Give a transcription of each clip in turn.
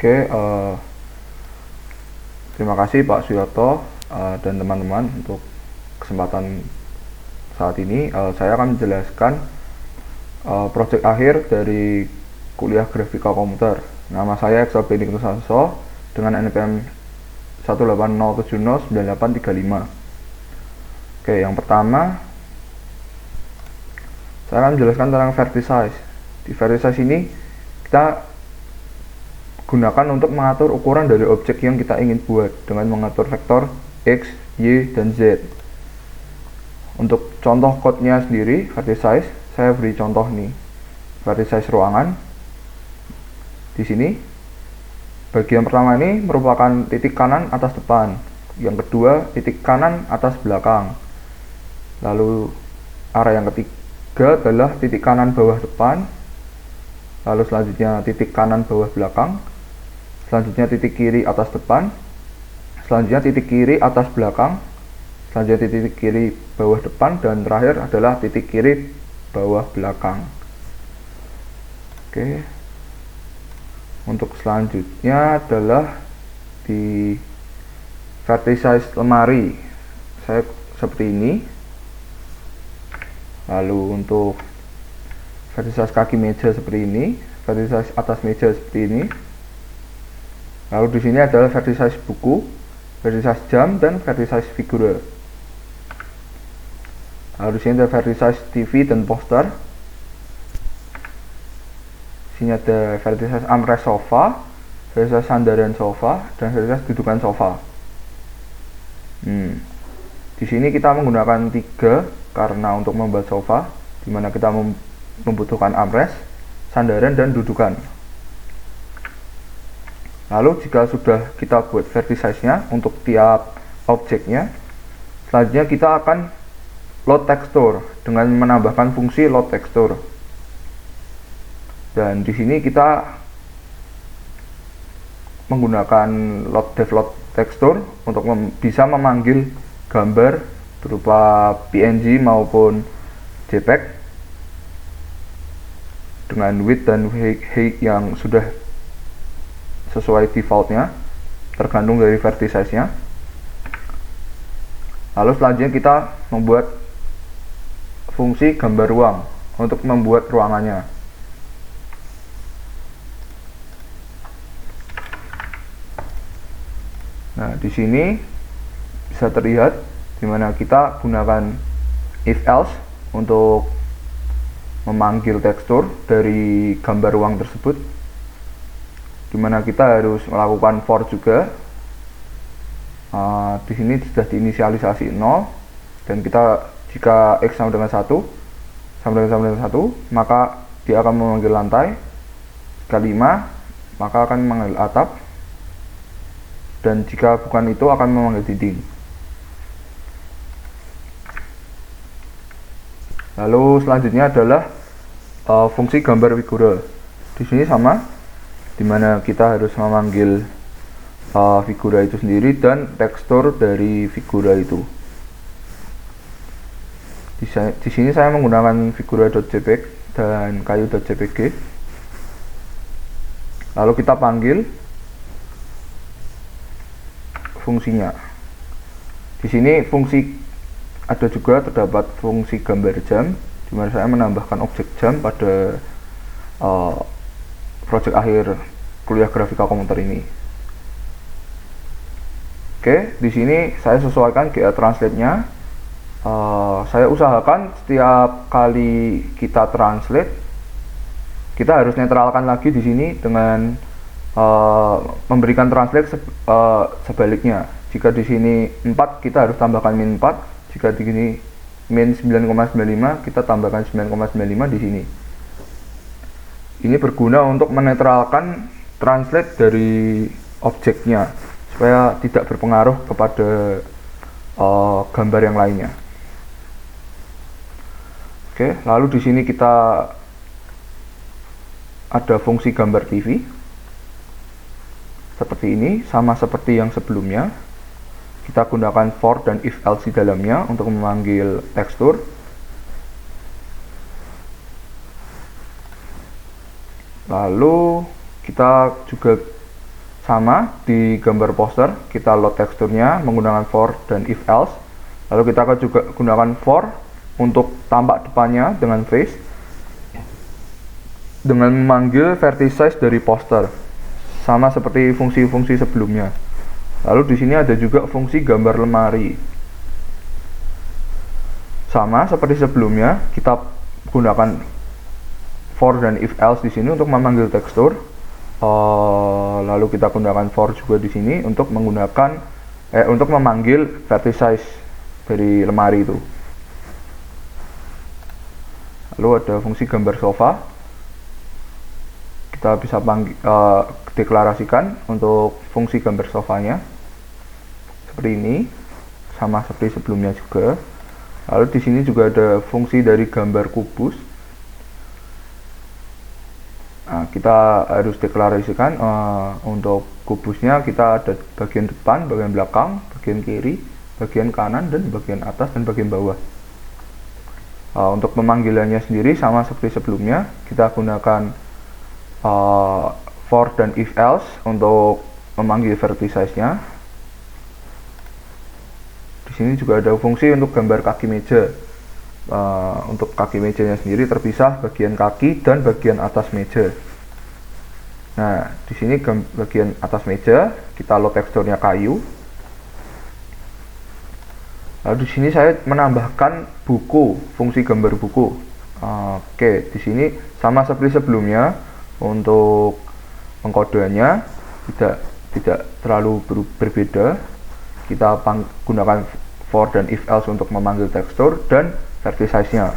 Oke, terima kasih Pak Suyoto dan teman-teman untuk kesempatan saat ini. Saya akan menjelaskan proyek akhir dari kuliah grafika komputer. Nama saya Excel Benny Sanso dengan NPM 180709835. Oke, yang pertama saya akan menjelaskan tentang vertisize. Di vertisize ini kita gunakan untuk mengatur ukuran dari objek yang kita ingin buat dengan mengatur vektor X, Y, dan Z. Untuk contoh code-nya sendiri, vertisize, saya beri contoh nih. Vertisize ruangan. Di sini, bagian pertama ini merupakan titik kanan atas depan. Yang kedua, titik kanan atas belakang. Lalu, area yang ketiga adalah titik kanan bawah depan. Lalu selanjutnya titik kanan bawah belakang. Selanjutnya titik kiri atas depan, selanjutnya titik kiri atas belakang, selanjutnya titik kiri bawah depan, dan terakhir adalah titik kiri bawah belakang. Oke, untuk selanjutnya adalah di vertisize lemari, saya seperti ini. Lalu untuk vertisize kaki meja seperti ini, vertisize atas meja seperti ini. Lalu di sini adalah vertisize buku, vertisize jam, dan vertisize figura. Lalu di sini ada vertisize TV dan poster. Di sini ada vertisize armrest sofa, vertisize sandaran sofa, dan vertisize dudukan sofa. Di sini kita menggunakan 3 karena untuk membuat sofa, di mana kita membutuhkan armrest, sandaran, dan dudukan. Lalu jika sudah kita buat vertisize-nya untuk tiap objeknya, selanjutnya kita akan load texture dengan menambahkan fungsi load texture. Dan di sini kita menggunakan load texture untuk bisa memanggil gambar berupa PNG maupun JPEG dengan width dan height yang sudah sesuai defaultnya, tergantung dari vertisize-nya. Lalu selanjutnya kita membuat fungsi gambar ruang untuk membuat ruangannya. Nah, di sini bisa terlihat dimana kita gunakan if else untuk memanggil tekstur dari gambar ruang tersebut, dimana kita harus melakukan for juga. Di sini sudah diinisialisasi 0, dan kita jika x sama dengan 1 maka dia akan memanggil lantai. Jika 5 maka akan memanggil atap, dan jika bukan itu akan memanggil dinding. Lalu selanjutnya adalah fungsi gambar figura. Di sini sama, dimana kita harus memanggil figura itu sendiri dan tekstur dari figura itu. Di sini saya menggunakan figura.jpg dan kayu.jpg. Lalu kita panggil fungsinya. Di sini ada juga terdapat fungsi gambar jam, dimana saya menambahkan objek jam pada proyek akhir kuliah grafika komputer ini. Oke, di sini saya sesuaikan GA translate-nya. Saya usahakan setiap kali kita translate, kita harus netralkan lagi di sini dengan memberikan translate sebaliknya. Jika di sini 4, kita harus tambahkan min 4. Jika di sini min 9,95, kita tambahkan 9,95 di sini. Ini berguna untuk menetralkan translate dari objeknya supaya tidak berpengaruh kepada gambar yang lainnya. Oke, lalu di sini kita ada fungsi gambar TV seperti ini, sama seperti yang sebelumnya. Kita gunakan for dan if else di dalamnya untuk memanggil tekstur. Lalu kita juga sama di gambar poster, kita load teksturnya menggunakan for dan if else. Lalu kita akan juga gunakan for untuk tampak depannya dengan face, dengan memanggil vertices dari poster, sama seperti fungsi-fungsi sebelumnya. Lalu di sini ada juga fungsi gambar lemari. Sama seperti sebelumnya, kita gunakan for dan if else di sini untuk memanggil tekstur. Lalu kita gunakan for juga di sini untuk memanggil vertices dari lemari itu. Lalu ada fungsi gambar sofa. Kita bisa deklarasikan untuk fungsi gambar sofanya seperti ini, sama seperti sebelumnya juga. Lalu di sini juga ada fungsi dari gambar kubus. Nah, kita harus deklarasikan untuk kubusnya, kita ada bagian depan, bagian belakang, bagian kiri, bagian kanan, dan bagian atas dan bagian bawah. Untuk pemanggilannya sendiri sama seperti sebelumnya, kita gunakan for dan if else untuk memanggil vertices-nya. Di sini juga ada fungsi untuk gambar kaki meja. Untuk kaki mejanya sendiri terpisah bagian kaki dan bagian atas meja. Nah, di sini bagian atas meja kita load teksturnya kayu. Lalu di sini saya menambahkan buku, fungsi gambar buku. Oke, di sini sama seperti sebelumnya, untuk pengkodeannya tidak terlalu berbeda. Kita gunakan for dan if else untuk memanggil tekstur dan vertices-nya.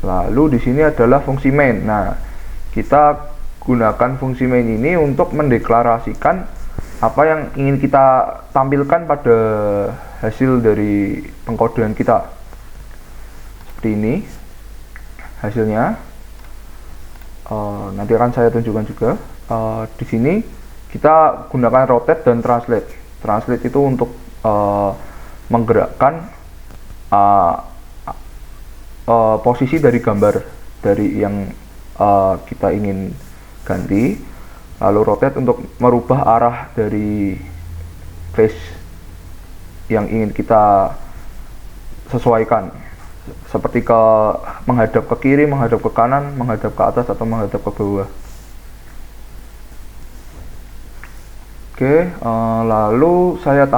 Lalu di sini adalah fungsi main. Nah, kita gunakan fungsi main ini untuk mendeklarasikan apa yang ingin kita tampilkan pada hasil dari pengkodean kita. Seperti ini hasilnya. Nanti akan saya tunjukkan juga. Di sini kita gunakan rotate dan translate. Translate itu untuk menggerakkan posisi dari gambar dari yang kita ingin ganti. Lalu rotate untuk merubah arah dari face yang ingin kita sesuaikan, seperti menghadap ke kiri, menghadap ke kanan, menghadap ke atas, atau menghadap ke bawah. Oke, lalu saya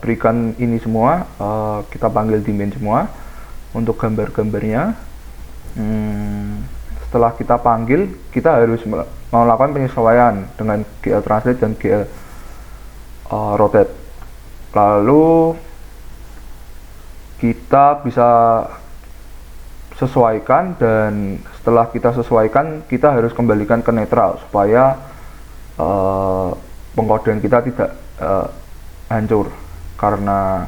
berikan ini semua, kita panggil dimen semua untuk gambar-gambarnya. Setelah kita panggil, kita harus melakukan penyesuaian dengan GL Translate dan GL Rotate. Lalu kita bisa sesuaikan, dan setelah kita sesuaikan, kita harus kembalikan ke netral supaya pengkodean kita tidak hancur, karena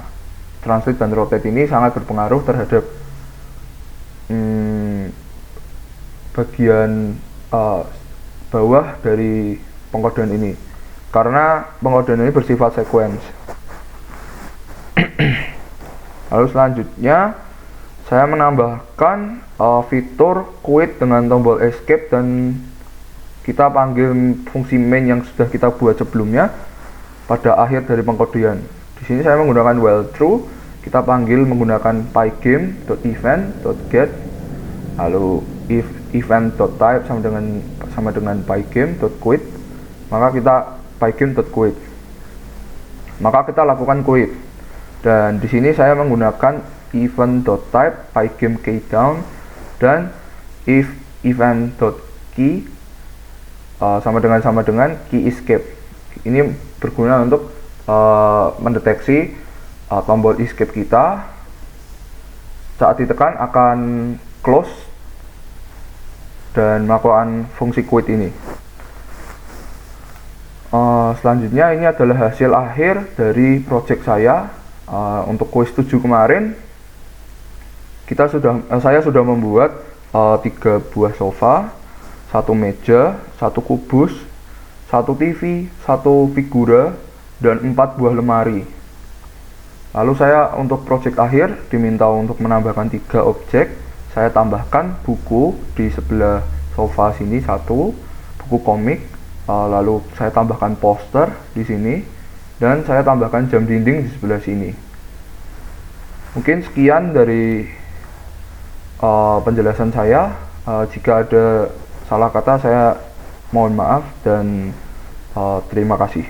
Translate dan Rotate ini sangat berpengaruh terhadap bagian bawah dari pengkodean ini, karena pengkodean ini bersifat sequence. Lalu selanjutnya saya menambahkan fitur quit dengan tombol escape, dan kita panggil fungsi main yang sudah kita buat sebelumnya pada akhir dari pengkodean. Di sini saya menggunakan while true, kita panggil menggunakan pygame.event.get, lalu if event.type sama dengan pygame.quit, maka kita pygame.quit, maka kita lakukan quit. Dan di sini saya menggunakan event.type pygame keydown, dan if event.key sama dengan key escape. Ini berguna untuk mendeteksi tombol escape kita saat ditekan akan close dan melakukan fungsi quit ini. Selanjutnya ini adalah hasil akhir dari project saya. Untuk quiz 7 kemarin saya sudah membuat 3 buah sofa, 1 meja, 1 kubus, 1 TV, 1 figura, dan 4 buah lemari. Lalu saya untuk project akhir diminta untuk menambahkan 3 objek. Saya tambahkan buku di sebelah sofa sini satu, buku komik, lalu saya tambahkan poster di sini, dan saya tambahkan jam dinding di sebelah sini. Mungkin sekian dari penjelasan saya. Jika ada salah kata saya mohon maaf, dan terima kasih.